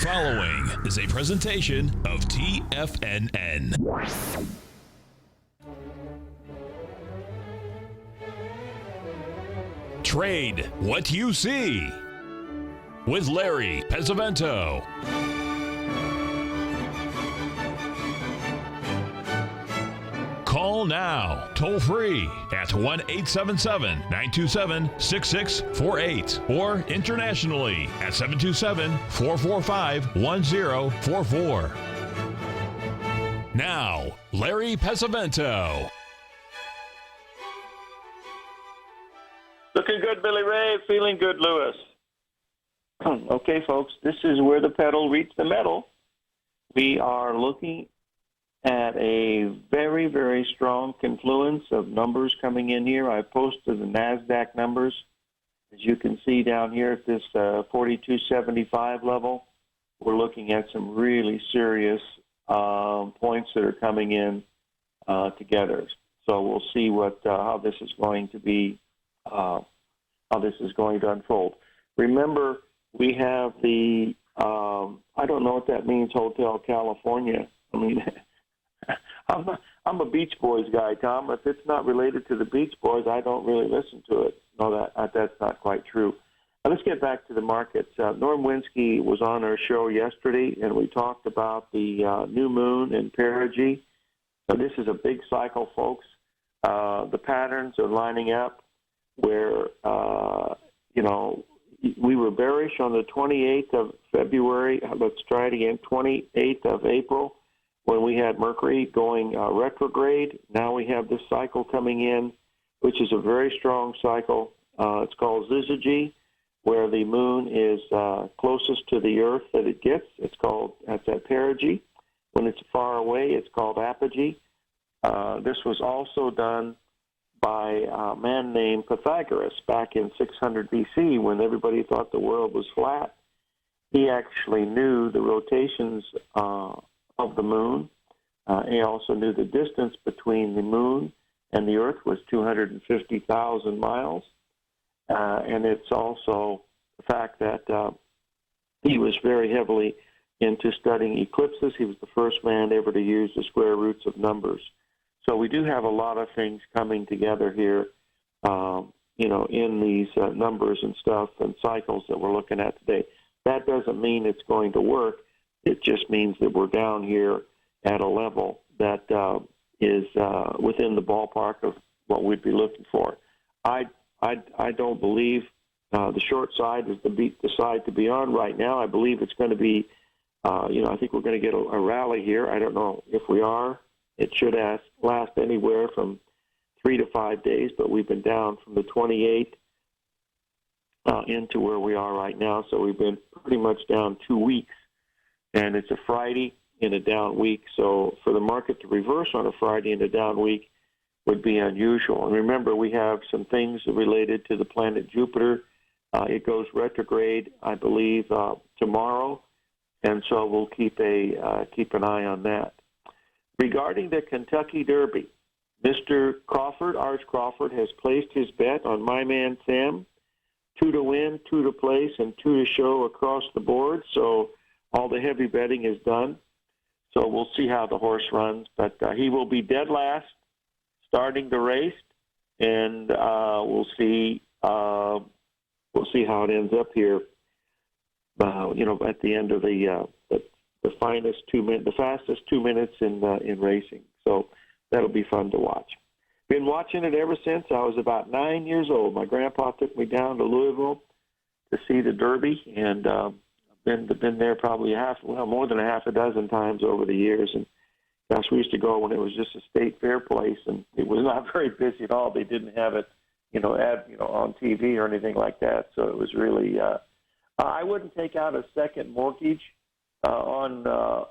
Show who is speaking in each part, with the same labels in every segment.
Speaker 1: following is a presentation of TFNN. Trade what you see with Larry Pesavento. Call now, toll free at 1-877-927-6648 or internationally at 727-445-1044. Now, Larry Pesavento.
Speaker 2: Looking good, Billy Ray. Feeling good, Lewis. Okay, folks, this is where the pedal reached the metal. We are looking at a very, very strong confluence of numbers coming in here. I posted the NASDAQ numbers. As you can see down here at this 4275 level, we're looking at some really serious points that are coming in together. So we'll see how this is going to be, how this is going to unfold. Remember, we have the, I don't know what that means, Hotel California. I mean, I'm a Beach Boys guy, Tom. If it's not related to the Beach Boys, I don't really listen to it. No, that's not quite true. Now, let's get back to the markets. Norm Winsky was on our show yesterday, and we talked about the new moon in perigee. So this is a big cycle, folks. The patterns are lining up where, we were bearish on the 28th of February. Let's try it again, 28th of April, when we had Mercury going retrograde. Now we have this cycle coming in, which is a very strong cycle. It's called syzygy, where the moon is closest to the Earth that it gets. That's at perigee. When it's far away, it's called apogee. This was also done by a man named Pythagoras back in 600 BC when everybody thought the world was flat. He actually knew the rotations of the moon. He also knew the distance between the moon and the Earth was 250,000 miles. And it's also the fact that he was very heavily into studying eclipses. He was the first man ever to use the square roots of numbers. So we do have a lot of things coming together here, in these numbers and stuff and cycles that we're looking at today. That doesn't mean it's going to work. It just means that we're down here at a level that is within the ballpark of what we'd be looking for. I don't believe the short side is the side to be on right now. I believe it's going to be, I think we're going to get a rally here. I don't know if we are. It should last anywhere from 3 to 5 days, but we've been down from the 28th into where we are right now. So we've been pretty much down 2 weeks, and it's a Friday in a down week. So for the market to reverse on a Friday in a down week would be unusual. And remember, we have some things related to the planet Jupiter. It goes retrograde, I believe, tomorrow, and so we'll keep an eye on that. Regarding the Kentucky Derby, Mr. Crawford, Arch Crawford, has placed his bet on my man Sam, 2 to win, 2 to place, and 2 to show across the board. So all the heavy betting is done. So we'll see how the horse runs, but he will be dead last, starting the race, and we'll see how it ends up here. At the end of the fastest 2 minutes in racing. So that'll be fun to watch. Been watching it ever since I was about 9 years old. My grandpa took me down to Louisville to see the Derby, and been there probably more than a half a dozen times over the years. And gosh, we used to go when it was just a state fair place, and it was not very busy at all. They didn't have it, on TV or anything like that. So it was really. I wouldn't take out a second mortgage on the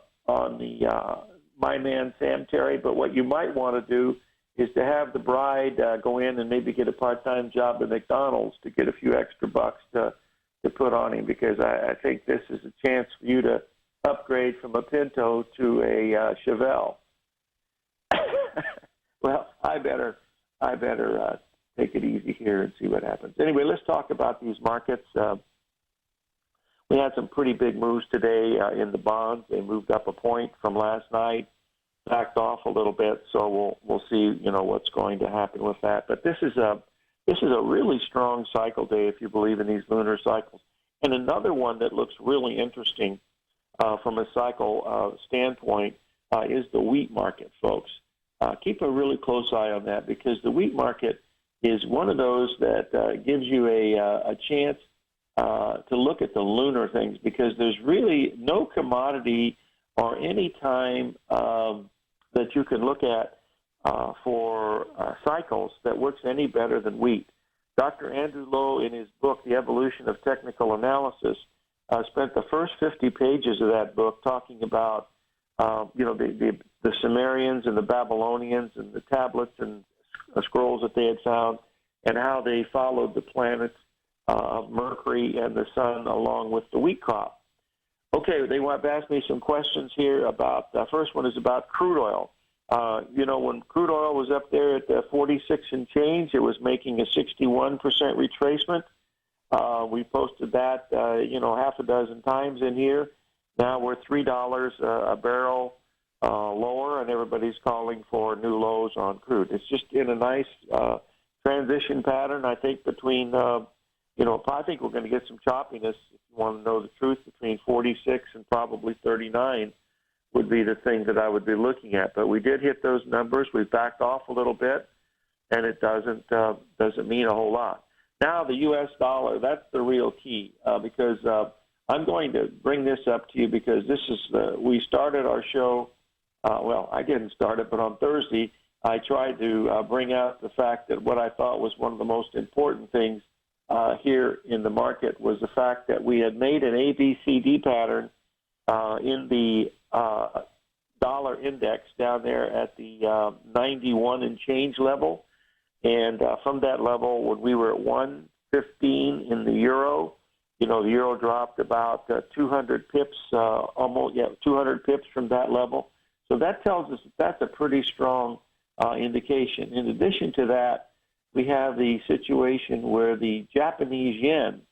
Speaker 2: my man Sam Terry, but what you might want to do is to have the bride go in and maybe get a part-time job at McDonald's to get a few extra bucks to put on him, because I think this is a chance for you to upgrade from a Pinto to a Chevelle. Well, I better take it easy here and see what happens. Anyway, let's talk about these markets. We had some pretty big moves today in the bonds. They moved up a point from last night, backed off a little bit. So we'll see, what's going to happen with that. But this is a really strong cycle day if you believe in these lunar cycles. And another one that looks really interesting from a cycle standpoint is the wheat market, folks. Keep a really close eye on that because the wheat market is one of those that gives you a chance to look at the lunar things because there's really no commodity or any time that you can look at for cycles that works any better than wheat. Dr. Andrew Lowe, in his book, The Evolution of Technical Analysis, spent the first 50 pages of that book talking about, the Sumerians and the Babylonians and the tablets and scrolls that they had found and how they followed the planets of Mercury and the sun along with the wheat crop. Okay, they want to ask me some questions here about, the first one is about crude oil. When crude oil was up there at 46 and change, it was making a 61% retracement. We posted that, half a dozen times in here. Now we're $3 a barrel lower, and everybody's calling for new lows on crude. It's just in a nice transition pattern, I think, between, I think we're going to get some choppiness, if you want to know the truth, between 46 and probably 39 would be the thing that I would be looking at. But we did hit those numbers. We backed off a little bit, and it doesn't mean a whole lot. Now the U.S. dollar, that's the real key because I'm going to bring this up to you because this is we started our show. I didn't start it, but on Thursday I tried to bring out the fact that what I thought was one of the most important things here in the market was the fact that we had made an ABCD pattern in the dollar index down there at the 91 and change level. And from that level, when we were at 115 in the euro, the euro dropped about 200 pips, 200 pips from that level. So that tells us that that's a pretty strong indication. In addition to that, we have the situation where the Japanese yen,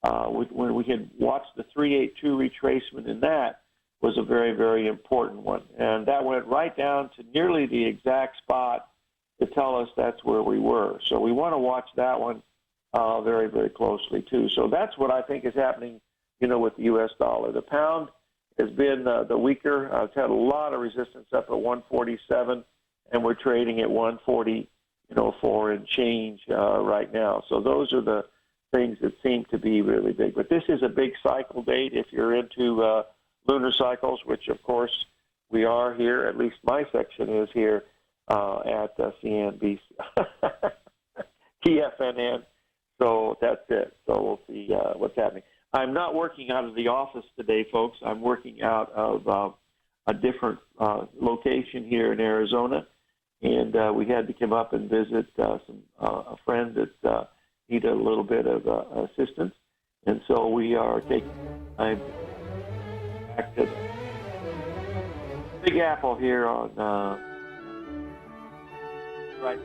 Speaker 2: when we had watched the 382 retracement in that, was a very, very important one. And that went right down to nearly the exact spot to tell us that's where we were. So we want to watch that one very, very closely, too. So that's what I think is happening, with the U.S. dollar. The pound has been the weaker. It's had a lot of resistance up at 147, and we're trading at 144 and change right now. So those are the things that seem to be really big. But this is a big cycle date if you're into lunar cycles, which, of course, we are here. At least my section is here at CNBC, TFNN. So that's it. So we'll see what's happening. I'm not working out of the office today, folks. I'm working out of a different location here in Arizona, and we had to come up and visit a friend that needed a little bit of assistance, and so we are taking time back to the Big Apple here on right.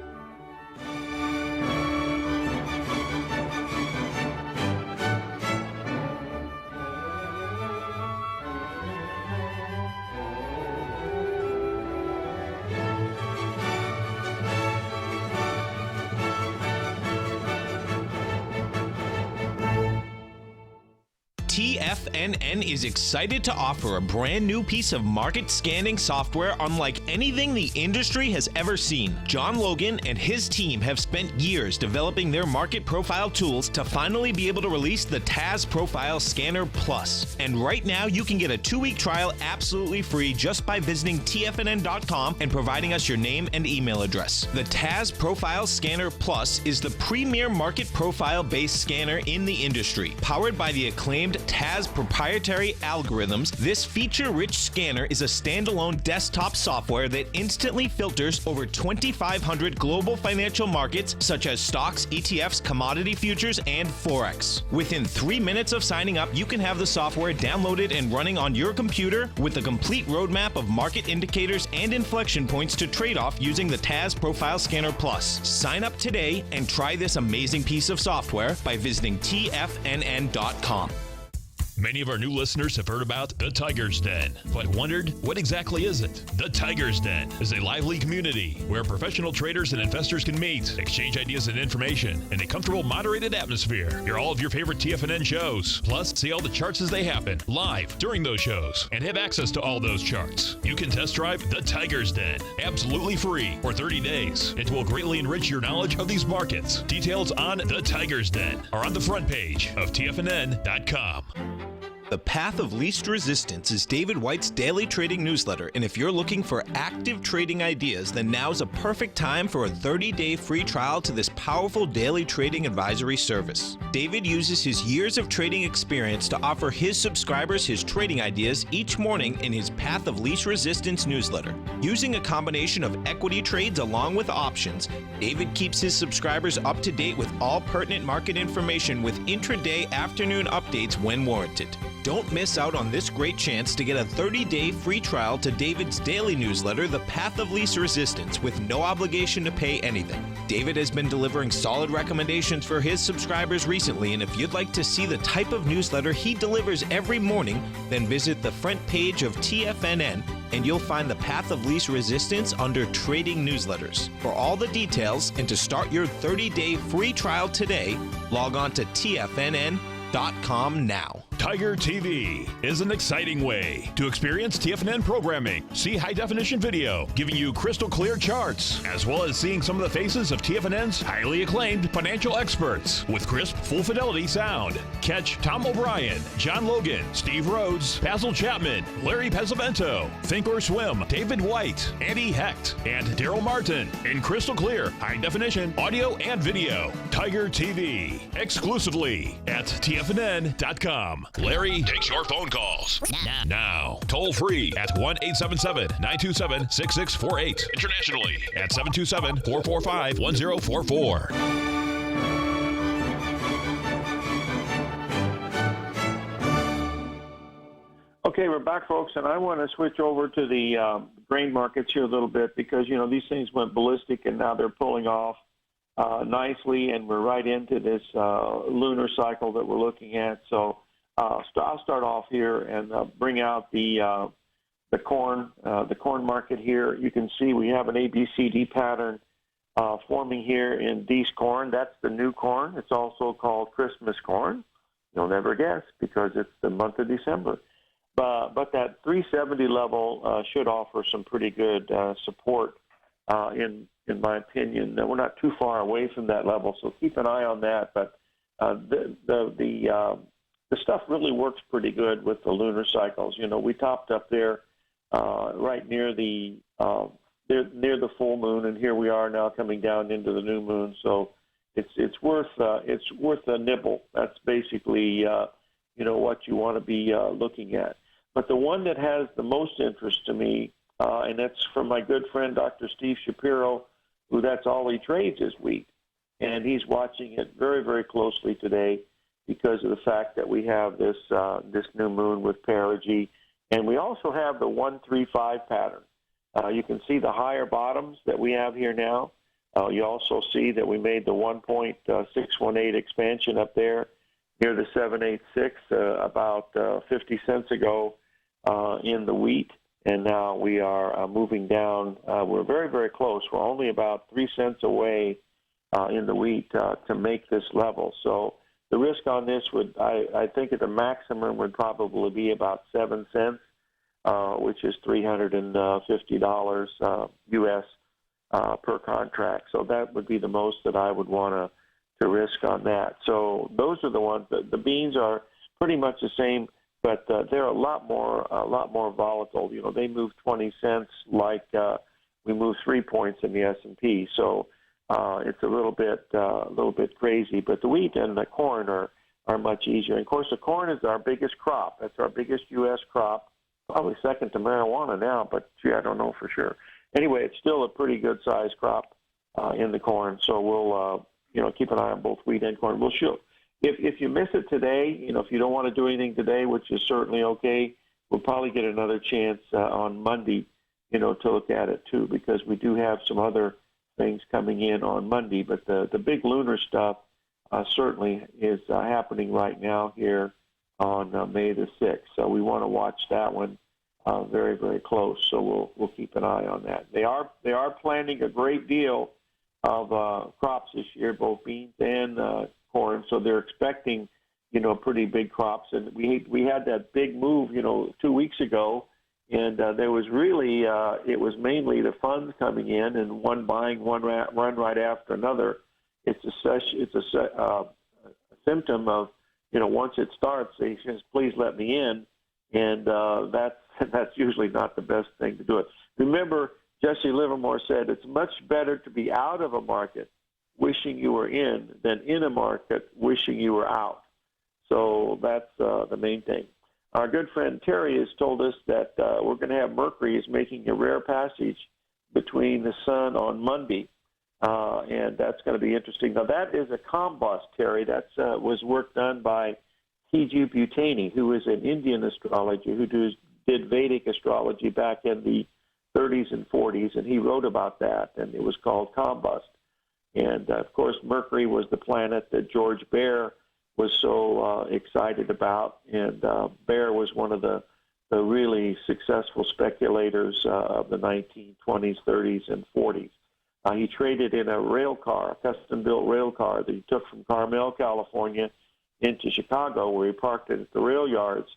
Speaker 1: TFNN is excited to offer a brand new piece of market scanning software unlike anything the industry has ever seen. John Logan and his team have spent years developing their market profile tools to finally be able to release the TAS Profile Scanner Plus. And right now you can get a 2-week trial absolutely free just by visiting TFNN.com and providing us your name and email address. The TAS Profile Scanner Plus is the premier market profile-based scanner in the industry. Powered by the acclaimed TAS proprietary algorithms, this feature-rich scanner is a standalone desktop software that instantly filters over 2,500 global financial markets such as stocks, ETFs, commodity futures, and Forex. Within 3 minutes of signing up, you can have the software downloaded and running on your computer with a complete roadmap of market indicators and inflection points to trade off using the TAS Profile Scanner Plus. Sign up today and try this amazing piece of software by visiting TFNN.com.
Speaker 3: Many of our new listeners have heard about the Tiger's Den, but wondered, what exactly is it? The Tiger's Den is a lively community where professional traders and investors can meet, exchange ideas and information in a comfortable, moderated atmosphere. Hear all of your favorite TFNN shows, plus see all the charts as they happen live during those shows and have access to all those charts. You can test drive the Tiger's Den absolutely free for 30 days. It will greatly enrich your knowledge of these markets. Details on the Tiger's Den are on the front page of TFNN.com.
Speaker 1: The Path of Least Resistance is David White's daily trading newsletter, and if you're looking for active trading ideas, then now's a perfect time for a 30-day free trial to this powerful daily trading advisory service. David uses his years of trading experience to offer his subscribers his trading ideas each morning in his Path of Least Resistance newsletter. Using a combination of equity trades along with options, David keeps his subscribers up to date with all pertinent market information with intraday afternoon updates when warranted. Don't miss out on this great chance to get a 30-day free trial to David's daily newsletter, The Path of Least Resistance, with no obligation to pay anything. David has been delivering solid recommendations for his subscribers recently, and if you'd like to see the type of newsletter he delivers every morning, then visit the front page of TFNN, and you'll find The Path of Least Resistance under Trading Newsletters. For all the details and to start your 30-day free trial today, log on to TFNN.com now.
Speaker 3: Tiger TV is an exciting way to experience TFNN programming. See high-definition video, giving you crystal clear charts, as well as seeing some of the faces of TFNN's highly acclaimed financial experts with crisp, full-fidelity sound. Catch Tom O'Brien, John Logan, Steve Rhodes, Basil Chapman, Larry Pesavento, Think or Swim, David White, Andy Hecht, and Daryl Martin in crystal clear, high-definition audio and video. Tiger TV, exclusively at TFNN.com. Larry takes your phone calls now. Toll free at 1-877-927-6648. Internationally at 727-445-1044.
Speaker 2: Okay, we're back, folks, and I want to switch over to the grain markets here a little bit because, you know, these things went ballistic and now they're pulling off nicely, and we're right into this lunar cycle that we're looking at. So I'll start off here and bring out the corn market here. You can see we have an ABCD pattern forming here in D's corn. That's the new corn. It's also called Christmas corn. You'll never guess because it's the month of December. But that 370 level should offer some pretty good support in my opinion. We're not too far away from that level, so keep an eye on that. But the stuff really works pretty good with the lunar cycles. You know, we topped up there right near the full moon, and here we are now coming down into the new moon. So it's worth a nibble. That's basically what you want to be looking at. But the one that has the most interest to me, and that's from my good friend Dr. Steve Shapiro, who that's all he trades is wheat, and he's watching it very, very closely today, because of the fact that we have this new moon with perigee, and we also have the 135 pattern. You can see the higher bottoms that we have here now. You also see that we made the 1.618 expansion up there near the 786 about 50 cents ago in the wheat, and now we are moving down. We're very, very close. We're only about 3 cents away in the wheat to make this level. So the risk on this would, I think at the maximum, would probably be about 7 cents, which is $350 U.S. Per contract. So that would be the most that I would want to risk on that. So those are the ones. The beans are pretty much the same, but they're a lot more volatile. You know, they move 20 cents like we move 3 points in the S&P. So it's a little bit crazy, but the wheat and the corn are much easier. And of course, the corn is our biggest crop. That's our biggest U.S. crop, probably second to marijuana now, but gee, I don't know for sure. Anyway, it's still a pretty good sized crop in the corn. So we'll keep an eye on both wheat and corn. We'll shoot. If you miss it today, if you don't want to do anything today, which is certainly okay, we'll probably get another chance on Monday, to look at it too, because we do have some other things coming in on Monday, but the big lunar stuff certainly is happening right now here on May the 6th. So we want to watch that one very, very close. So we'll keep an eye on that. They are planting a great deal of crops this year, both beans and corn. So they're expecting, pretty big crops. And we had that big move, 2 weeks ago, and there was really it was mainly the funds coming in and one buying one right after another. It's a symptom of, once it starts, they says, please let me in, and that's usually not the best thing to do it. Remember, Jesse Livermore said it's much better to be out of a market wishing you were in than in a market wishing you were out. So that's the main thing. Our good friend Terry has told us that we're going to have Mercury is making a rare passage between the sun on Monday, and that's going to be interesting. Now, that is a combust, Terry. That was work done by T.G. Butani, who is an Indian astrologer who did Vedic astrology back in the 30s and 40s, and he wrote about that, and it was called combust. And, of course, Mercury was the planet that George Baer was so excited about, and Baer was one of the really successful speculators of the 1920s, 30s, and 40s. He traded in a rail car, a custom-built rail car that he took from Carmel, California, into Chicago, where he parked it at the rail yards,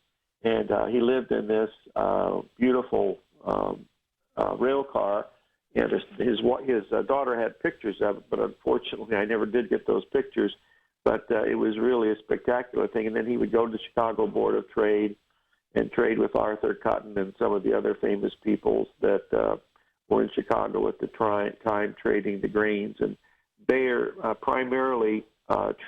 Speaker 2: and he lived in this beautiful rail car, and his daughter had pictures of it, but unfortunately I never did get those pictures, but it was really a spectacular thing. And then he would go to the Chicago Board of Trade and trade with Arthur Cotton and some of the other famous peoples that were in Chicago at the time trading the grains. And Bayer primarily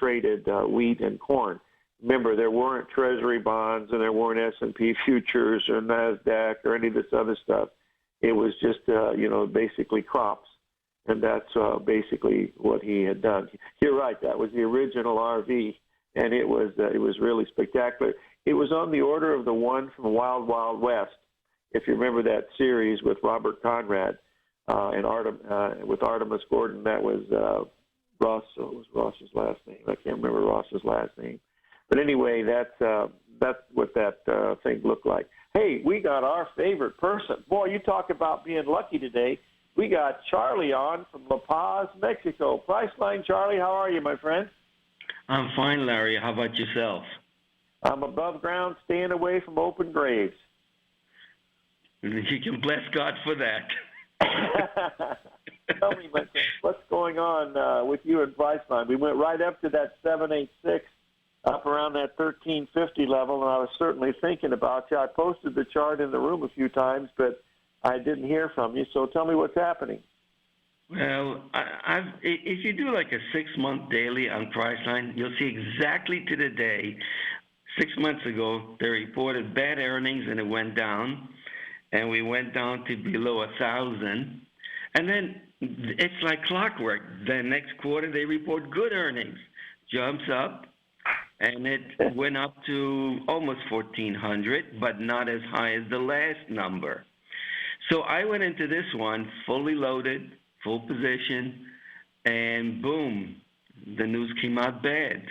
Speaker 2: traded wheat and corn. Remember, there weren't Treasury bonds and there weren't S&P futures or NASDAQ or any of this other stuff. It was just, basically crops. And that's basically what he had done. You're right. That was the original RV, and it was really spectacular. It was on the order of the one from Wild Wild West, if you remember that series with Robert Conrad and with Artemis Gordon. That was Ross. What was Ross's last name? I can't remember Ross's last name. But anyway, that's what that thing looked like. Hey, we got our favorite person. Boy, you talk about being lucky today. We got Charlie on from La Paz, Mexico. Priceline, Charlie, how are you, my friend?
Speaker 4: I'm fine, Larry. How about yourself?
Speaker 2: I'm above ground, staying away from open graves.
Speaker 4: You can bless God for that.
Speaker 2: Tell me, my friend, what's going on with you and Priceline? We went right up to that 786, up around that 1350 level, and I was certainly thinking about you. I posted the chart in the room a few times, but I didn't hear from you, so tell me what's happening.
Speaker 4: Well, if you do like a 6-month daily on Priceline, you'll see exactly to the day. 6 months ago, they reported bad earnings and it went down, and we went down to below 1,000. And then it's like clockwork. The next quarter, they report good earnings, jumps up, and it went up to almost 1,400, but not as high as the last number. So I went into this one fully loaded, full position, and boom, the news came out bad.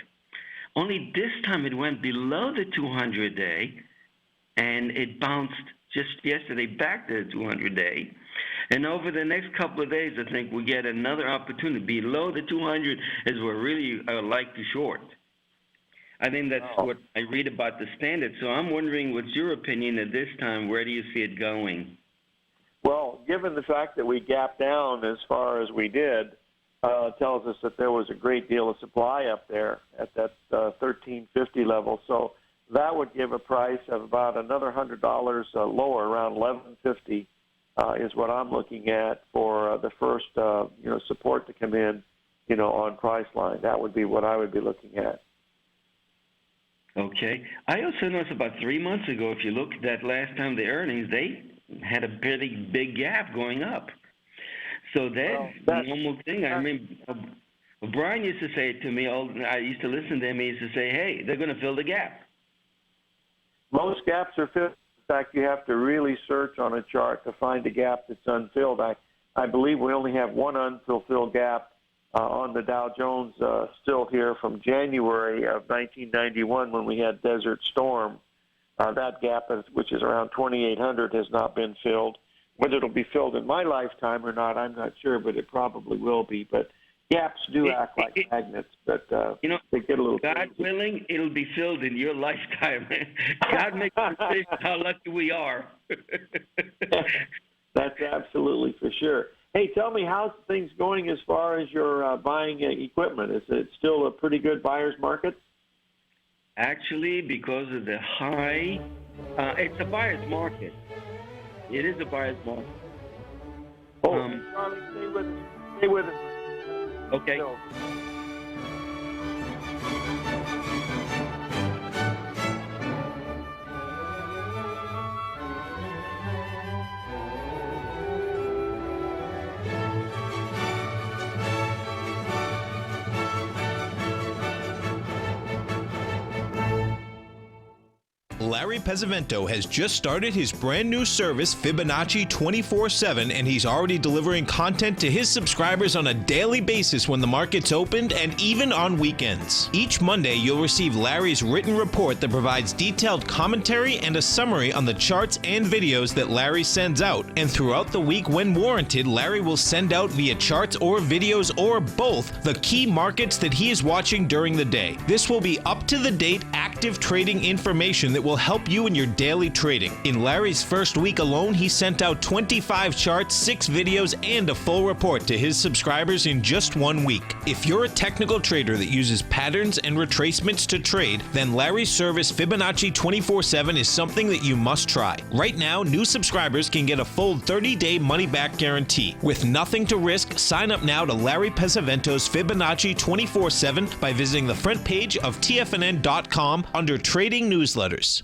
Speaker 4: Only this time it went below the 200-day, and it bounced just yesterday back to the 200-day. And over the next couple of days, I think we get another opportunity. Below the 200 is where really I would like to short. I think that's what I read about the standard. So I'm wondering, what's your opinion at this time? Where do you see it going?
Speaker 2: Well, given the fact that we gapped down as far as we did, tells us that there was a great deal of supply up there at that 1350 level. So that would give a price of about another $100 lower, around 1150 is what I'm looking at for the first support to come in, on Priceline. That would be what I would be looking at.
Speaker 4: Okay. I also noticed about 3 months ago, if you look at that last time the earnings, they had a pretty big gap going up. So that's the normal thing. I mean, Brian used to say to me, I used to listen to him, he used to say, hey, they're going to fill the gap.
Speaker 2: Most gaps are filled. In fact, you have to really search on a chart to find a gap that's unfilled. I believe we only have one unfulfilled gap on the Dow Jones still here from January of 1991 when we had Desert Storm. That gap, which is around 2,800, has not been filled. Whether it'll be filled in my lifetime or not, I'm not sure, but it probably will be. But gaps do act like magnets, but they get a little
Speaker 4: God
Speaker 2: crazy.
Speaker 4: willing, it'll be filled in your lifetime. God makes decisions how lucky we are.
Speaker 2: That's absolutely for sure. Hey, tell me, how's things going as far as your buying equipment? Is it still a pretty good buyer's market?
Speaker 4: Actually, because of the high, it's a buyer's market. It is a buyer's market.
Speaker 2: Oh, Charlie, stay with us. Stay with us.
Speaker 4: Okay.
Speaker 2: No.
Speaker 1: Larry Pesavento has just started his brand new service, Fibonacci 24/7, and he's already delivering content to his subscribers on a daily basis when the market's opened and even on weekends. Each Monday, you'll receive Larry's written report that provides detailed commentary and a summary on the charts and videos that Larry sends out. And throughout the week, when warranted, Larry will send out via charts or videos or both the key markets that he is watching during the day. This will be up-to-the-date, active trading information that will help you in your daily trading. In Larry's first week alone, he sent out 25 charts, 6 videos, and a full report to his subscribers in just 1 week. If you're a technical trader that uses patterns and retracements to trade, then Larry's service Fibonacci 24/7 is something that you must try. Right now, new subscribers can get a full 30-day money-back guarantee. With nothing to risk, sign up now to Larry Pesavento's Fibonacci 24/7 by visiting the front page of TFNN.com under Trading Newsletters.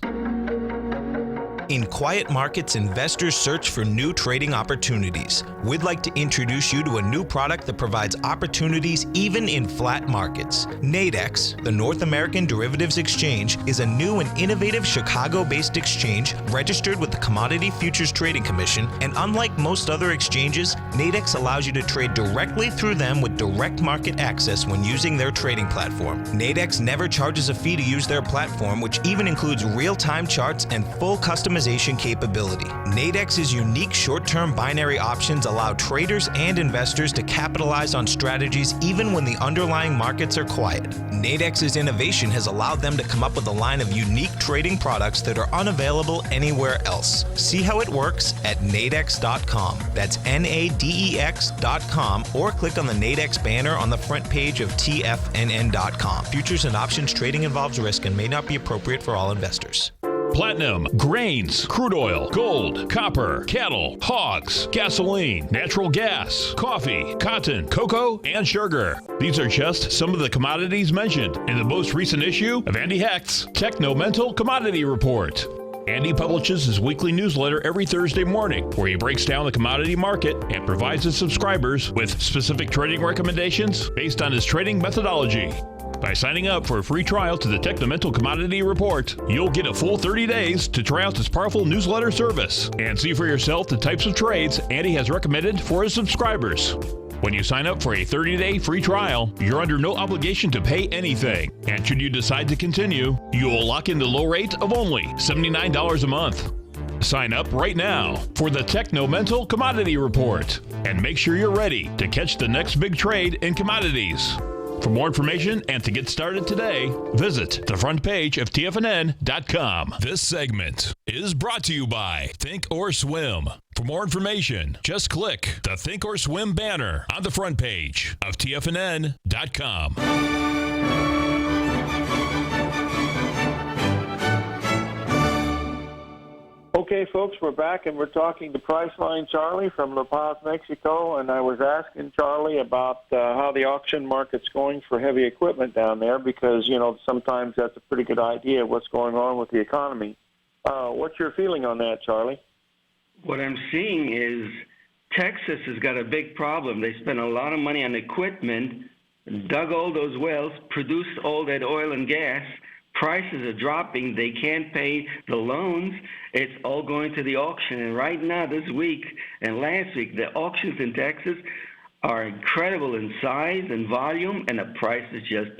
Speaker 1: In quiet markets, investors search for new trading opportunities. We'd like to introduce you to a new product that provides opportunities even in flat markets. Nadex, the North American Derivatives Exchange, is a new and innovative Chicago-based exchange registered with the Commodity Futures Trading Commission, and unlike most other exchanges, Nadex allows you to trade directly through them with direct market access when using their trading platform. Nadex never charges a fee to use their platform, which even includes real-time charts and full customization capability. Nadex's unique short-term binary options allow traders and investors to capitalize on strategies even when the underlying markets are quiet. Nadex's innovation has allowed them to come up with a line of unique trading products that are unavailable anywhere else. See how it works at nadex.com. That's NADEX.com, or click on the Nadex banner on the front page of TFNN.com. Futures and options trading involves risk and may not be appropriate for all investors.
Speaker 3: Platinum, grains, crude oil, gold, copper, cattle, hogs, gasoline, natural gas, coffee, cotton, cocoa, and sugar. These are just some of the commodities mentioned in the most recent issue of Andy Hecht's Techno-Mental Commodity Report. Andy publishes his weekly newsletter every Thursday morning, where he breaks down the commodity market and provides his subscribers with specific trading recommendations based on his trading methodology. By signing up for a free trial to the Techno-Mental Commodity Report, you'll get a full 30 days to try out this powerful newsletter service and see for yourself the types of trades Andy has recommended for his subscribers. When you sign up for a 30-day free trial, you're under no obligation to pay anything. And should you decide to continue, you will lock in the low rate of only $79 a month. Sign up right now for the Techno-Mental Commodity Report and make sure you're ready to catch the next big trade in commodities. For more information and to get started today, visit the front page of TFNN.com. This segment is brought to you by Think or Swim. For more information, just click the Think or Swim banner on the front page of TFNN.com.
Speaker 2: Okay, folks, we're back, and we're talking to Priceline Charlie from La Paz, Mexico, and I was asking Charlie about how the auction market's going for heavy equipment down there, because, sometimes that's a pretty good idea of what's going on with the economy. What's your feeling on that, Charlie?
Speaker 4: What I'm seeing is Texas has got a big problem. They spent a lot of money on equipment, dug all those wells, produced all that oil and gas. Prices are dropping. They can't pay the loans. It's all going to the auction. And right now, this week and last week, the auctions in Texas are incredible in size and volume, and the price is just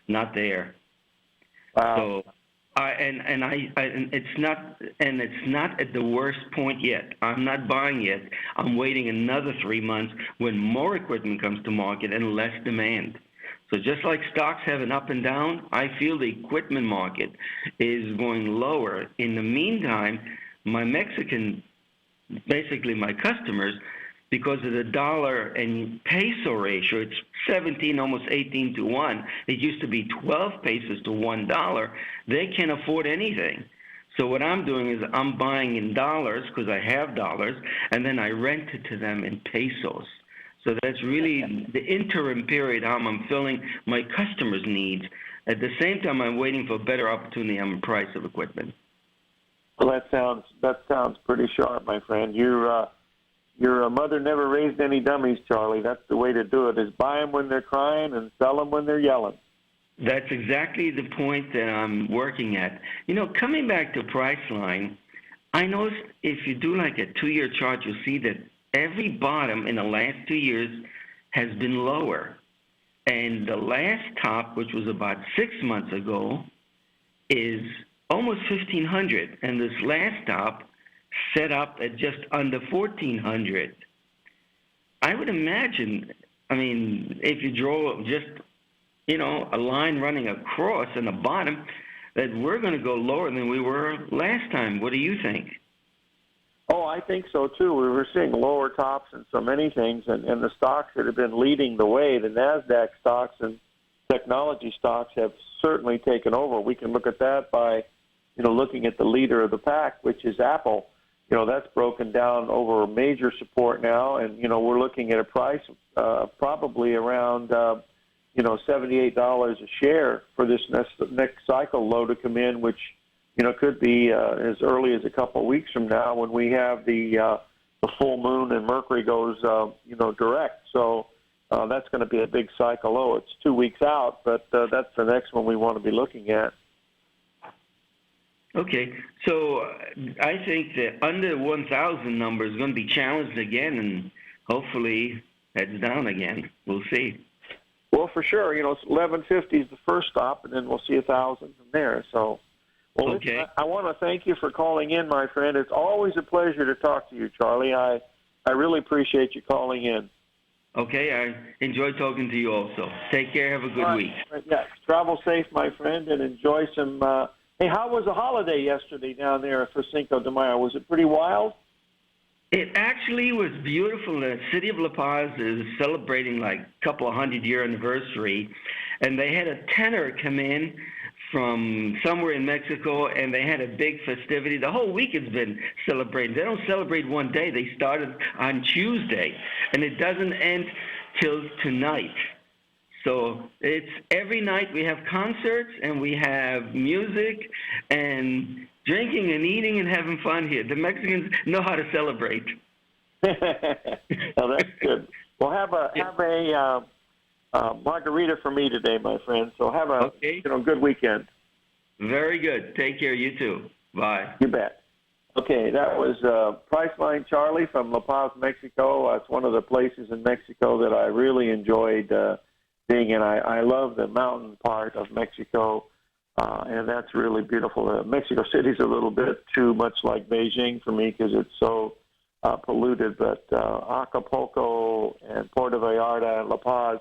Speaker 4: not there.
Speaker 2: Wow.
Speaker 4: So, it's not at the worst point yet. I'm not buying yet. I'm waiting another 3 months when more equipment comes to market and less demand. So just like stocks have an up and down, I feel the equipment market is going lower. In the meantime, my basically my customers, because of the dollar and peso ratio, it's 17, almost 18 to 1. It used to be 12 pesos to $1. They can't afford anything. So what I'm doing is I'm buying in dollars because I have dollars, and then I rent it to them in pesos. So that's really the interim period how I'm filling my customers' needs. At the same time, I'm waiting for a better opportunity on the price of equipment.
Speaker 2: Well, that sounds pretty sharp, my friend. Your mother never raised any dummies, Charlie. That's the way to do it, is buy them when they're crying and sell them when they're yelling.
Speaker 4: That's exactly the point that I'm working at. Coming back to Priceline, I noticed if you do like a 2-year chart, you'll see that every bottom in the last 2 years has been lower. And the last top, which was about 6 months ago, is almost 1,500. And this last top set up at just under 1,400. I would imagine, if you draw just, a line running across in the bottom, that we're going to go lower than we were last time. What do you think?
Speaker 2: Oh, I think so, too. We were seeing lower tops in so many things, and the stocks that have been leading the way, the NASDAQ stocks and technology stocks, have certainly taken over. We can look at that by, looking at the leader of the pack, which is Apple. That's broken down over major support now, and, we're looking at a price probably around, $78 a share for this next cycle low to come in, which, could be as early as a couple of weeks from now when we have the full moon and Mercury goes, direct. So that's going to be a big cycle low. It's 2 weeks out, but that's the next one we want to be looking at.
Speaker 4: Okay, so I think the under 1,000 number is going to be challenged again, and hopefully heads down again. We'll see.
Speaker 2: Well, for sure. 1150 is the first stop, and then we'll see 1,000 from there. So, well,
Speaker 4: okay.
Speaker 2: I want to thank you for calling in, my friend. It's always a pleasure to talk to you, Charlie. I really appreciate you calling in.
Speaker 4: Okay, I enjoy talking to you also. Take care. Have a good week.
Speaker 2: Yeah, travel safe, my friend, and enjoy some. Hey, how was the holiday yesterday down there for Cinco de Mayo? Was it pretty wild?
Speaker 4: It actually was beautiful. The city of La Paz is celebrating like a couple of 100-year anniversary, and they had a tenor come in from somewhere in Mexico, and they had a big festivity. The whole week has been celebrated. They don't celebrate one day. They started on Tuesday, and it doesn't end till tonight. So it's every night we have concerts and we have music and drinking and eating and having fun here. The Mexicans know how to celebrate.
Speaker 2: Well, that's good. Well, have a margarita for me today, my friend. So have a good weekend.
Speaker 4: Very good. Take care. You too. Bye.
Speaker 2: You bet. Okay, that was Priceline Charlie from La Paz, Mexico. It's one of the places in Mexico that I really enjoyed being in. I love the mountain part of Mexico, and that's really beautiful. Mexico City's a little bit too much like Beijing for me because it's so polluted, but Acapulco and Puerto Vallarta and La Paz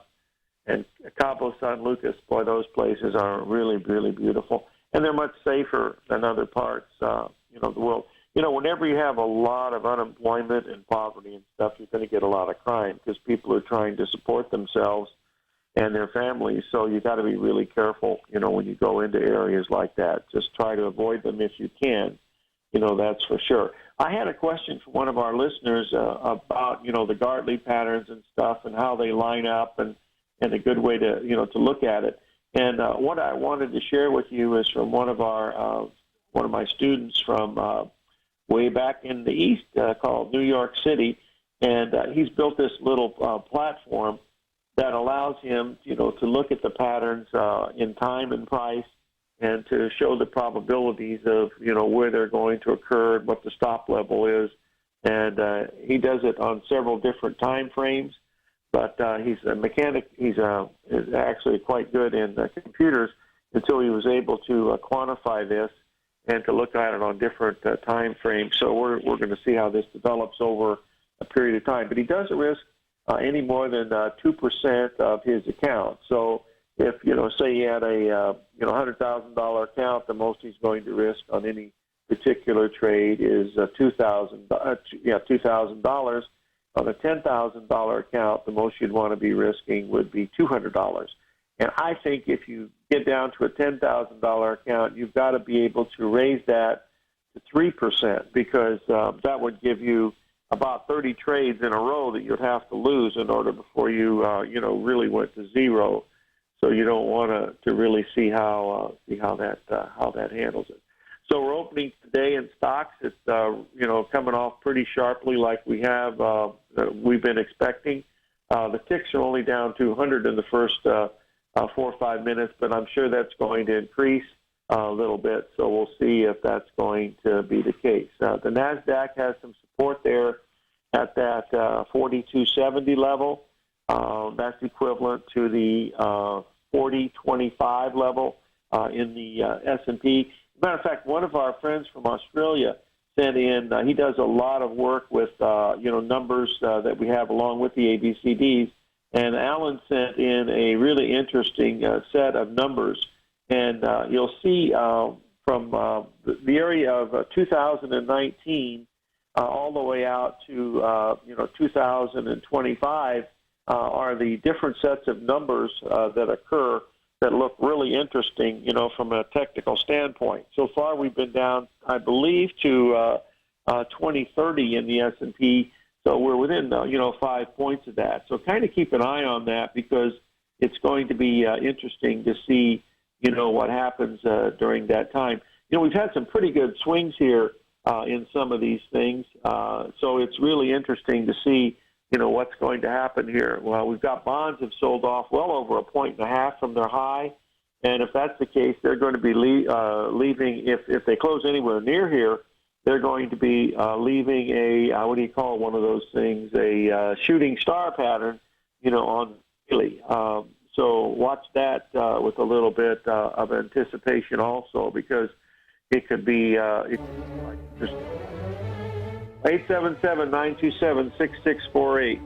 Speaker 2: and Cabo San Lucas, boy, those places are really, really beautiful. And they're much safer than other parts, of the world. Whenever you have a lot of unemployment and poverty and stuff, you're going to get a lot of crime because people are trying to support themselves and their families. So you got to be really careful, when you go into areas like that. Just try to avoid them if you can. That's for sure. I had a question from one of our listeners about, the Gartley patterns and stuff and how they line up and a good way to, to look at it. And what I wanted to share with you is from one of my students from way back in the East called New York City. And he's built this little platform that allows him, to look at the patterns in time and price and to show the probabilities of, where they're going to occur, what the stop level is. And he does it on several different time frames. but he's a mechanic. He's is actually quite good in computers until he was able to quantify this and to look at it on different time frames. So we're going to see how this develops over a period of time. But he doesn't risk any more than 2% of his account. So if, say he had a $100,000 account, the most he's going to risk on any particular trade is $2,000. On a $10,000 account, the most you'd want to be risking would be $200. And I think if you get down to a $10,000 account, you've got to be able to raise that to 3%, because that would give you about 30 trades in a row that you'd have to lose in order before you really went to zero. So you don't want to really see how that handles it. So we're opening today in stocks. It's coming off pretty sharply, like we've been expecting. The ticks are only down 200 in the first 4 or 5 minutes, but I'm sure that's going to increase a little bit. So we'll see if that's going to be the case. The Nasdaq has some support there at that 4270 level. That's equivalent to the 4025 level in the S&P. Matter of fact, one of our friends from Australia sent in, he does a lot of work with, numbers that we have along with the ABCDs, and Alan sent in a really interesting set of numbers. And you'll see from the area of 2019 all the way out to, 2025 are the different sets of numbers that occur that look really interesting, from a technical standpoint. So far, we've been down, I believe, to 2030 in the S&P. So we're within, 5 points of that. So kind of keep an eye on that, because it's going to be interesting to see, what happens during that time. We've had some pretty good swings here in some of these things. So it's really interesting to see, what's going to happen here. Well, we've got bonds have sold off well over 1.5 points from their high. And if that's the case, they're going to be leaving, if they close anywhere near here, they're going to be leaving a, what do you call one of those things, a shooting star pattern, on daily. So watch that with a little bit of anticipation also, because it could be just 877-927-6648.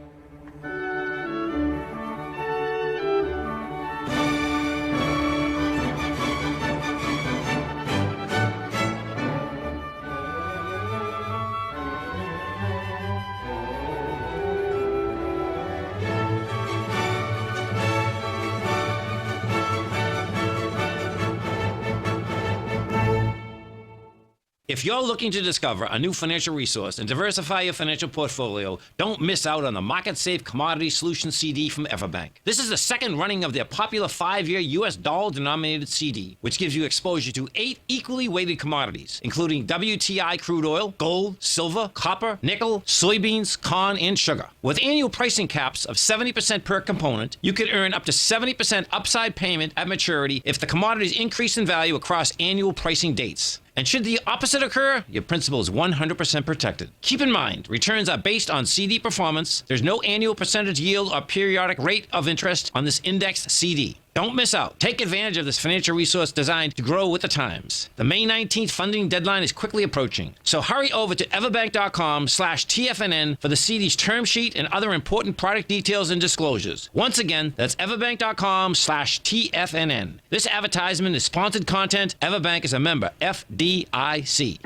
Speaker 5: If you're looking to discover a new financial resource and diversify your financial portfolio, don't miss out on the Market Safe Commodity Solution CD from Everbank. This is the second running of their popular 5-year U.S. dollar-denominated CD, which gives you exposure to 8 equally weighted commodities, including WTI crude oil, gold, silver, copper, nickel, soybeans, corn, and sugar. With annual pricing caps of 70% per component, you could earn up to 70% upside payment at maturity if the commodities increase in value across annual pricing dates. And should the opposite occur, your principal is 100% protected. Keep in mind, returns are based on CD performance. There's no annual percentage yield or periodic rate of interest on this indexed CD. Don't miss out. Take advantage of this financial resource designed to grow with the times. The May 19th funding deadline is quickly approaching, so hurry over to everbank.com/TFNN for the CD's term sheet and other important product details and disclosures. Once again, that's everbank.com/TFNN. This advertisement is sponsored content. Everbank is a member, FDIC.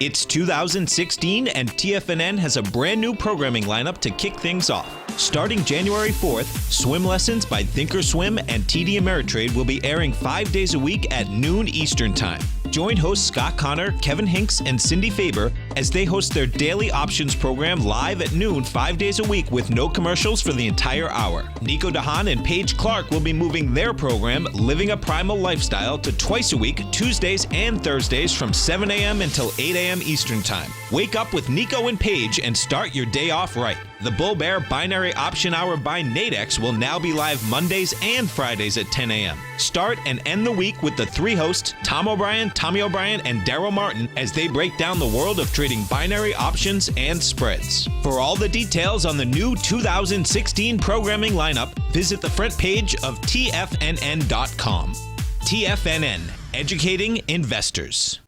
Speaker 1: It's 2016, and TFNN has a brand new programming lineup to kick things off. Starting January 4th, Swim Lessons by Thinkorswim and TD Ameritrade will be airing 5 days a week at noon Eastern Time. Join hosts Scott Connor, Kevin Hinks, and Cindy Faber as they host their daily options program live at noon 5 days a week with no commercials for the entire hour. Nico DeHaan and Paige Clark will be moving their program, Living a Primal Lifestyle, to twice a week, Tuesdays and Thursdays from 7 a.m. until 8 a.m. Eastern Time. Wake up with Nico and Paige and start your day off right. The Bull Bear Binary Option Hour by Nadex will now be live Mondays and Fridays at 10 a.m. Start and end the week with the three hosts, Tom O'Brien, Tommy O'Brien, and Daryl Martin, as they break down the world of trading binary options and spreads. For all the details on the new 2016 programming lineup, visit the front page of TFNN.com. TFNN, educating investors.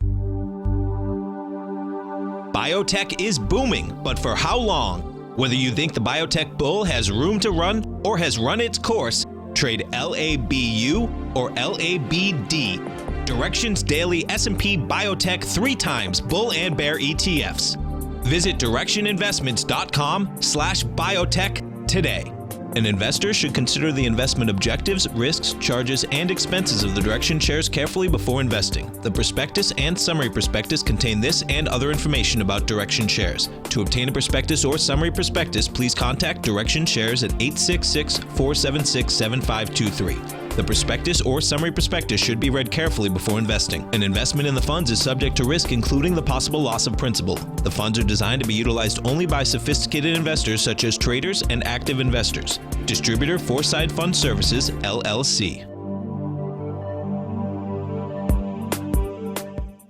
Speaker 1: Biotech is booming, but for how long? Whether you think the biotech bull has room to run or has run its course, trade LABU or LABD. Directions Daily S&P Biotech 3 times bull and bear ETFs. Visit directioninvestments.com/biotech today. An investor should consider the investment objectives, risks, charges, and expenses of the Direction shares carefully before investing. The prospectus and summary prospectus contain this and other information about Direction shares. To obtain a prospectus or summary prospectus, please contact Direction shares at 866-476-7523. The prospectus or summary prospectus should be read carefully before investing. An investment in the funds is subject to risk, including the possible loss of principal. The funds are designed to be utilized only by sophisticated investors such as traders and active investors. Distributor Foreside Fund Services, LLC.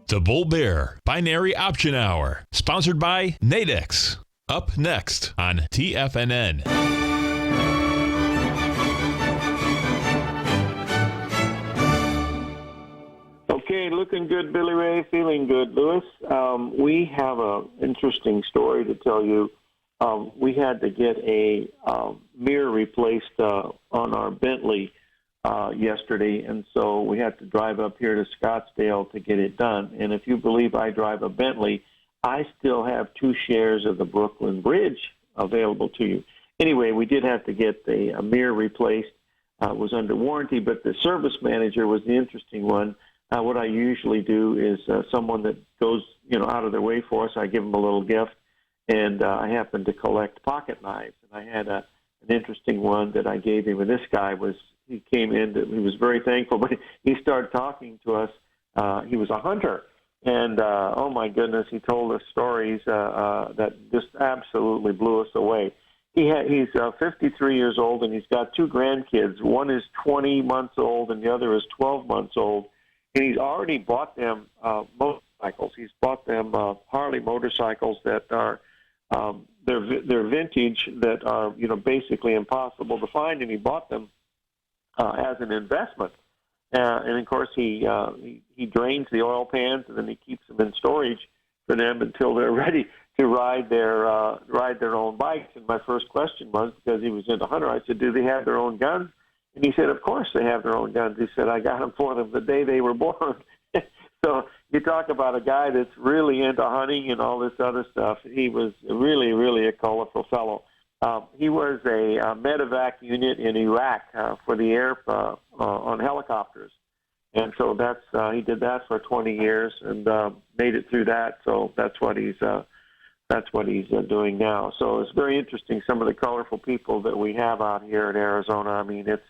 Speaker 3: The Bull Bear Binary Option Hour, sponsored by Nadex. Up next on TFNN.
Speaker 2: Okay, looking good, Billy Ray. Feeling good, Lewis. We have an interesting story to tell you. We had to get a mirror replaced on our Bentley yesterday, and so we had to drive up here to Scottsdale to get it done. And if you believe I drive a Bentley, I still have 2 shares of the Brooklyn Bridge available to you. Anyway, we did have to get a mirror replaced. It was under warranty, but the service manager was the interesting one. What I usually do is someone that goes out of their way for us, I give them a little gift. And I happen to collect pocket knives. And I had an interesting one that I gave him. And this guy he came in, he was very thankful, but he started talking to us. He was a hunter. And, oh, my goodness, he told us stories that just absolutely blew us away. He's 53 years old, and he's got 2 grandkids. One is 20 months old, and the other is 12 months old. And he's already bought them motorcycles. He's bought them Harley motorcycles that are they're vintage, that are basically impossible to find, and he bought them as an investment. And of course he drains the oil pans, and then he keeps them in storage for them until they're ready to ride their own bikes. And my first question was, because he was into hunter, I said, do they have their own guns? And he said, of course they have their own guns. He said, I got them for them the day they were born. So you talk about a guy that's really into hunting and all this other stuff. He was really, really a colorful fellow. He was a medevac unit in Iraq for the air on helicopters. And so he did that for 20 years and made it through that. So that's what he's doing now. So it's very interesting, some of the colorful people that we have out here in Arizona. I mean, it's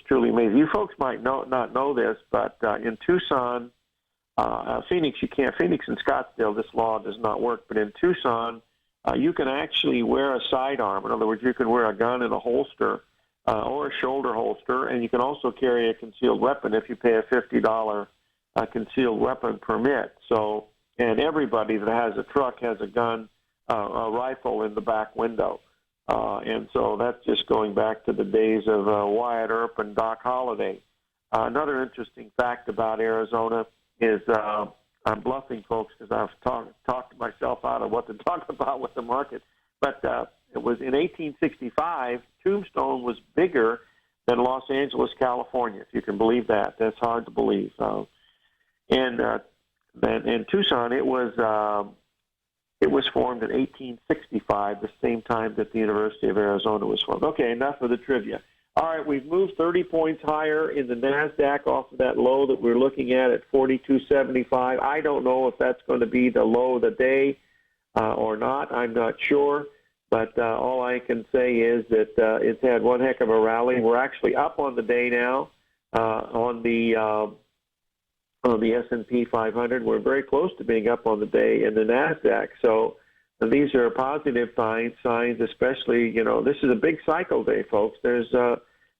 Speaker 2: truly amazing. You folks might not know this, but in Tucson, Phoenix and Scottsdale, this law does not work. But in Tucson, you can actually wear a sidearm. In other words, you can wear a gun in a holster or a shoulder holster, and you can also carry a concealed weapon if you pay a $50 concealed weapon permit. So, and everybody that has a truck has a gun, a rifle in the back window. And so that's just going back to the days of Wyatt Earp and Doc Holliday. Another interesting fact about Arizona is I'm bluffing, folks, because I've talked myself out of what to talk about with the market. But it was in 1865, Tombstone was bigger than Los Angeles, California, if you can believe that. That's hard to believe. And in Tucson, it was formed in 1865, the same time that the University of Arizona was formed. Okay, enough of the trivia. All right, we've moved 30 points higher in the NASDAQ off of that low that we're looking at 42.75. I don't know if that's going to be the low of the day or not. I'm not sure. But all I can say is that it's had one heck of a rally. We're actually up on the day now on the S&P 500. We're very close to being up on the day in the NASDAQ. So these are positive signs, especially, this is a big cycle day, folks. There's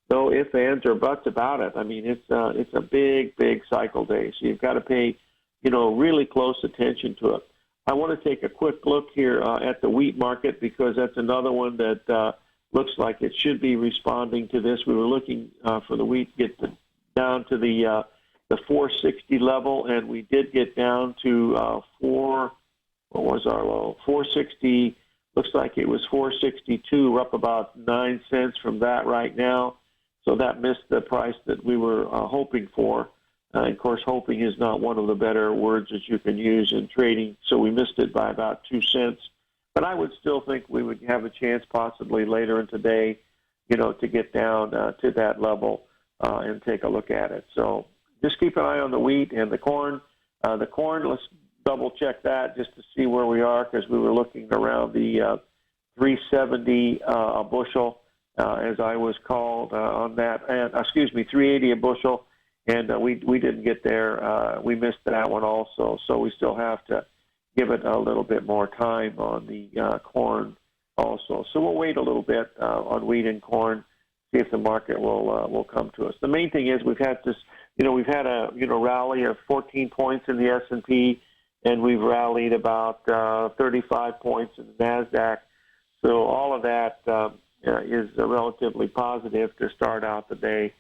Speaker 2: no ifs, ands, or buts about it. I mean, it's a big, big cycle day, so you've got to pay, really close attention to it. I want to take a quick look here at the wheat market because that's another one that looks like it should be responding to this. We were looking for the wheat to get down to the 460 level, and we did get down to what was our low? 460. Looks like it was 462. We're up about 9 cents from that right now. So that missed the price that we were hoping for. Of course, hoping is not one of the better words that you can use in trading. So we missed it by about 2 cents. But I would still think we would have a chance possibly later in today, to get down to that level and take a look at it. So just keep an eye on the wheat and the corn. The corn, let's double check that just to see where we are because we were looking around the 370 a bushel, as I was called on that, and 380 a bushel, and we didn't get there. We missed that one also, so we still have to give it a little bit more time on the corn also. So we'll wait a little bit on wheat and corn, see if the market will come to us. The main thing is we've had this, we've had a rally of 14 points in the S&P, and we've rallied about 35 points in the NASDAQ. So all of that is relatively positive to start out the day.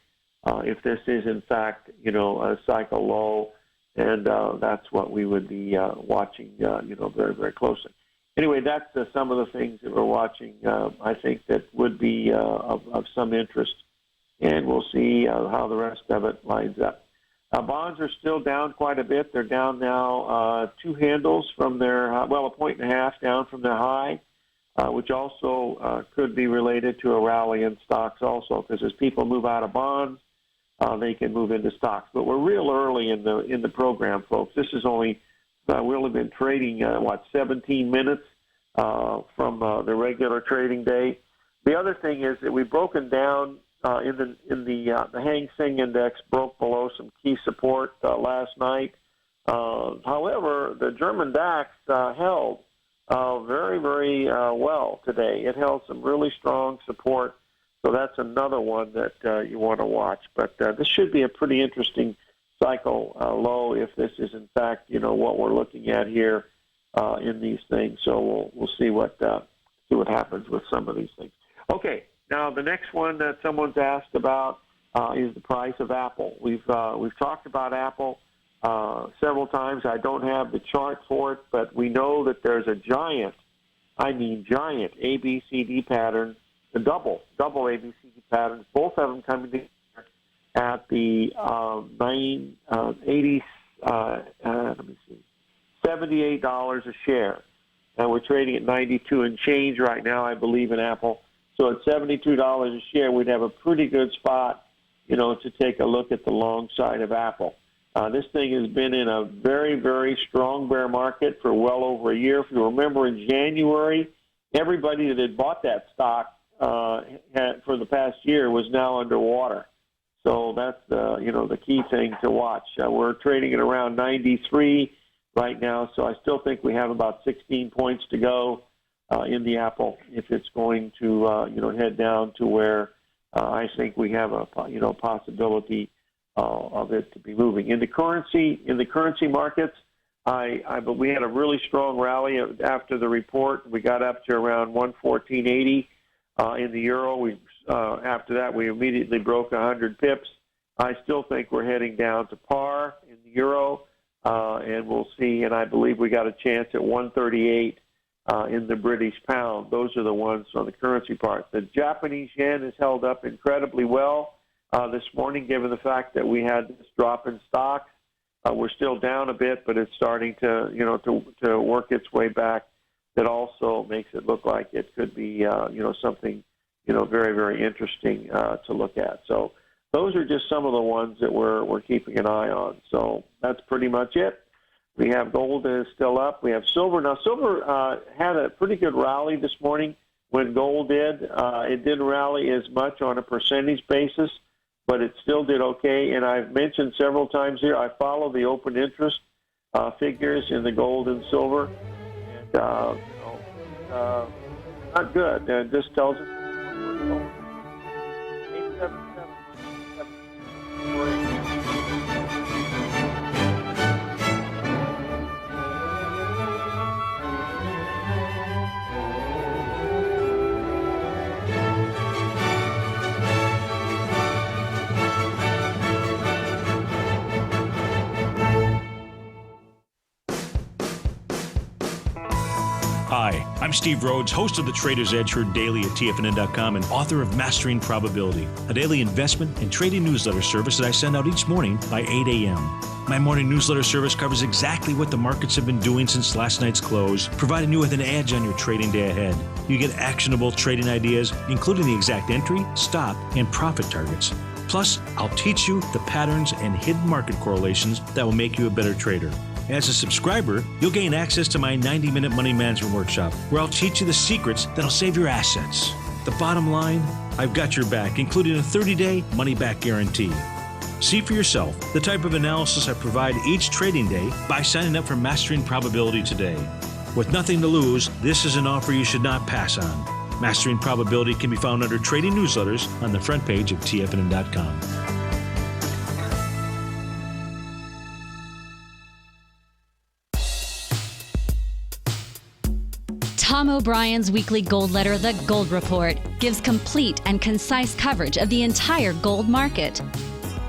Speaker 2: If this is, in fact, a cycle low, and that's what we would be watching, very, very closely. Anyway, that's some of the things that we're watching, I think, that would be of some interest, and we'll see how the rest of it lines up. Bonds are still down quite a bit. They're down now 2 handles from their, a 1.5 down from their high, which also could be related to a rally in stocks also, because as people move out of bonds, they can move into stocks. But we're real early in the program, folks. This is only, we've only been trading, 17 minutes from the regular trading day. The other thing is that we've broken down in the Hang Seng Index, broke below some key support last night. However, the German DAX held very, very well today. It held some really strong support, so that's another one that you want to watch. But this should be a pretty interesting cycle low if this is, in fact, what we're looking at here in these things. So we'll see what happens with some of these things. Okay. Now, the next one that someone's asked about is the price of Apple. We've talked about Apple several times. I don't have the chart for it, but we know that there's a giant ABCD pattern, the double ABCD patterns, both of them coming together at the $78 a share. And we're trading at 92 and change right now, I believe, in Apple. So at $72 a share, we'd have a pretty good spot, to take a look at the long side of Apple. This thing has been in a very, very strong bear market for well over a year. If you remember in January, everybody that had bought that stock for the past year was now underwater. So that's the key thing to watch. We're trading at around 93 right now, so I still think we have about 16 points to go in the Apple if it's going to head down to where I think we have a possibility of it to be moving. In the currency markets, but we had a really strong rally after the report. We got up to around 114.80 in the euro. After that, we immediately broke 100 pips. I still think we're heading down to par in the euro, and we'll see. And I believe we got a chance at 138 in the British pound. Those are the ones on the currency part. The Japanese yen has held up incredibly well this morning, given the fact that we had this drop in stocks. We're still down a bit, but it's starting to work its way back. That also makes it look like it could be something very, very interesting to look at. So those are just some of the ones that we're keeping an eye on. So that's pretty much it. We have gold is still up. We have silver. Now, silver had a pretty good rally this morning when gold did. It didn't rally as much on a percentage basis, but it still did okay. And I've mentioned several times here, I follow the open interest figures in the gold and silver. And not good. It just tells us 877.
Speaker 6: Hi, I'm Steve Rhodes, host of the Trader's Edge heard daily at TFNN.com and author of Mastering Probability, a daily investment and trading newsletter service that I send out each morning by 8 a.m. My morning newsletter service covers exactly what the markets have been doing since last night's close, providing you with an edge on your trading day ahead. You get actionable trading ideas, including the exact entry, stop, and profit targets. Plus, I'll teach you the patterns and hidden market correlations that will make you a better trader. As a subscriber, you'll gain access to my 90-minute money management workshop, where I'll teach you the secrets that'll save your assets. The bottom line, I've got your back, including a 30-day money-back guarantee. See for yourself the type of analysis I provide each trading day by signing up for Mastering Probability today. With nothing to lose, this is an offer you should not pass on. Mastering Probability can be found under Trading Newsletters on the front page of TFNN.com.
Speaker 7: Tom O'Brien's weekly gold letter, The Gold Report, gives complete and concise coverage of the entire gold market.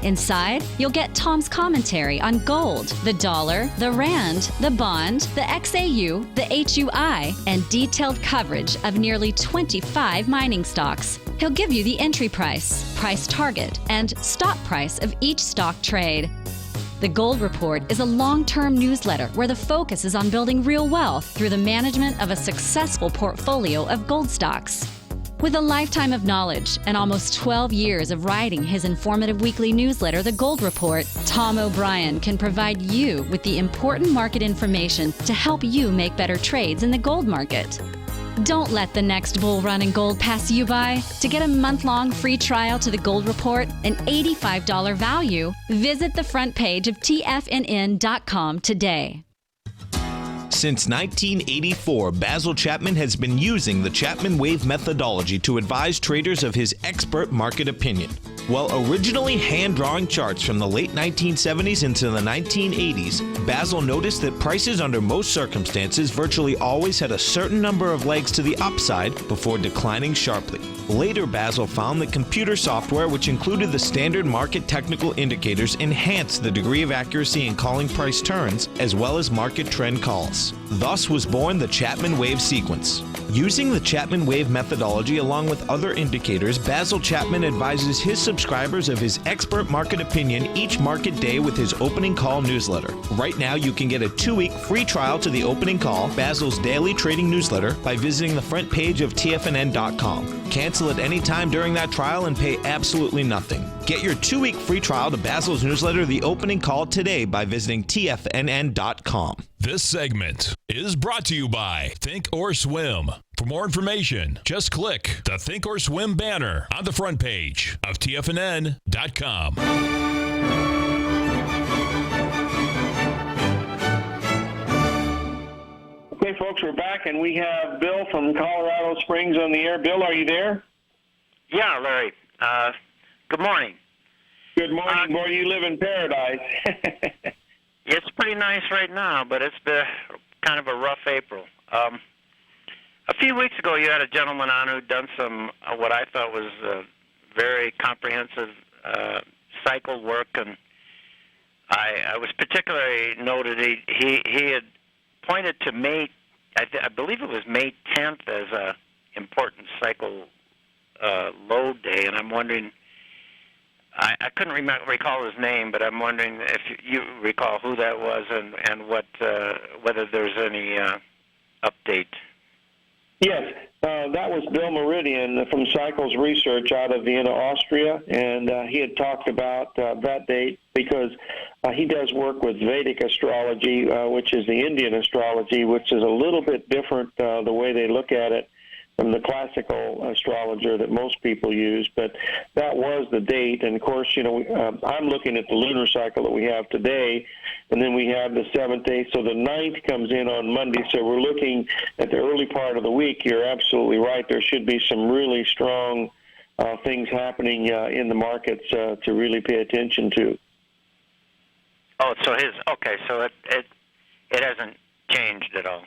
Speaker 7: Inside, you'll get Tom's commentary on gold, the dollar, the rand, the bond, the XAU, the HUI, and detailed coverage of nearly 25 mining stocks. He'll give you the entry price, price target, and stop price of each stock trade. The Gold Report is a long-term newsletter where the focus is on building real wealth through the management of a successful portfolio of gold stocks. With a lifetime of knowledge and almost 12 years of writing his informative weekly newsletter, The Gold Report, Tom O'Brien can provide you with the important market information to help you make better trades in the gold market. Don't let the next bull run in gold pass you by. To get a month-long free trial to The Gold Report, an $85 value, visit the front page of TFNN.com today.
Speaker 1: Since 1984, Basil Chapman has been using the Chapman Wave methodology to advise traders of his expert market opinion. While originally hand-drawing charts from the late 1970s into the 1980s, Basil noticed that prices under most circumstances virtually always had a certain number of legs to the upside before declining sharply. Later, Basil found that computer software, which included the standard market technical indicators, enhanced the degree of accuracy in calling price turns, as well as market trend calls. Thus was born the Chapman Wave sequence. Using the Chapman Wave methodology along with other indicators, Basil Chapman advises his subscribers of his expert market opinion each market day with his opening call newsletter. Right now, you can get a 2-week free trial to the opening call, Basil's daily trading newsletter, by visiting the front page of TFNN.com. Cancel at any time during that trial and pay absolutely nothing. Get your 2-week free trial to Basil's newsletter, The Opening Call, today by visiting TFNN.com.
Speaker 3: This segment is brought to you by Think or Swim. For more information, just click the Think or Swim banner on the front page of TFNN.com.
Speaker 2: Okay, folks, we're back, and we have Bill from Colorado Springs on the air. Bill, are you there?
Speaker 8: Yeah, Larry. Good morning.
Speaker 2: Good morning. Boy, you live in paradise.
Speaker 8: It's pretty nice right now, but it's been kind of a rough April. A few weeks ago, you had a gentleman on who'd done some what I thought was very comprehensive cycle work, and I was particularly noted. He had pointed to May, I believe it was May 10th, as a important cycle low day, and I'm wondering. I couldn't recall his name, but I'm wondering if you recall who that was and what whether there's any update.
Speaker 2: Yes, that was Bill Meridian from Cycles Research out of Vienna, Austria, and he had talked about that date because he does work with Vedic astrology, which is the Indian astrology, which is a little bit different the way they look at it from the classical astrologer that most people use, but that was the date. And of course, I'm looking at the lunar cycle that we have today, and then we have the 7th day. So the 9th comes in on Monday. So we're looking at the early part of the week. You're absolutely right. There should be some really strong things happening in the markets to really pay attention to.
Speaker 8: Oh, so so it hasn't changed at all.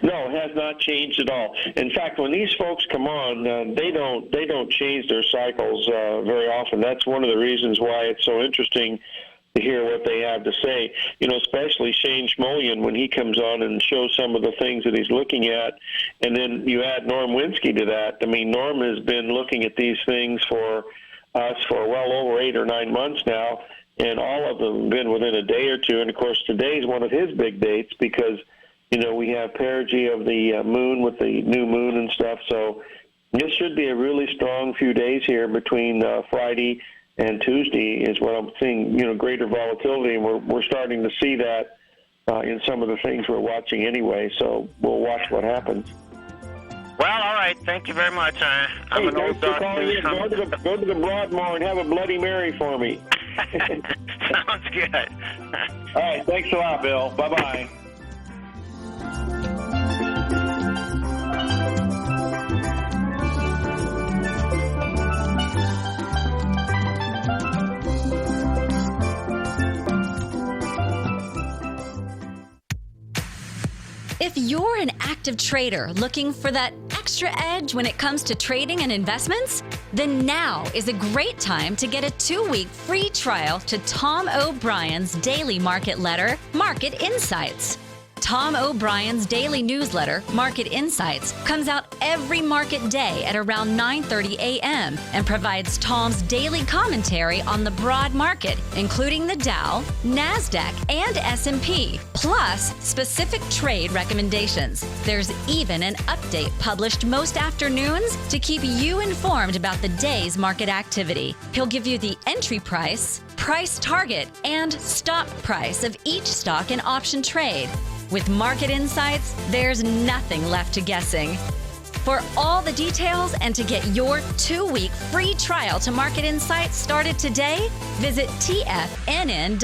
Speaker 2: No, it has not changed at all. In fact, when these folks come on, they don't change their cycles very often. That's one of the reasons why it's so interesting to hear what they have to say. Especially Shane Schmolian when he comes on and shows some of the things that he's looking at, and then you add Norm Winsky to that. I mean, Norm has been looking at these things for us for well over 8 or 9 months now, and all of them have been within a day or two. And of course, today's one of his big dates because we have perigee of the moon with the new moon and stuff. So this should be a really strong few days here between Friday and Tuesday is what I'm seeing, greater volatility. And we're starting to see that in some of the things we're watching anyway. So we'll watch what happens.
Speaker 8: Well, all right. Thank you very much. I'm an old dog.
Speaker 2: Go to the Broadmoor and have a Bloody Mary for me.
Speaker 8: Sounds good.
Speaker 2: All right. Thanks a lot, Bill. Bye-bye.
Speaker 7: If you're an active trader looking for that extra edge when it comes to trading and investments, then now is a great time to get a 2-week free trial to Tom O'Brien's daily market letter, Market Insights. Tom O'Brien's daily newsletter, Market Insights, comes out every market day at around 9:30 a.m. and provides Tom's daily commentary on the broad market, including the Dow, NASDAQ, and S&P, plus specific trade recommendations. There's even an update published most afternoons to keep you informed about the day's market activity. He'll give you the entry price, price target, and stop price of each stock and option trade. With Market Insights, there's nothing left to guessing. For all the details and to get your 2-week free trial to Market Insights started today, visit TFNN.com.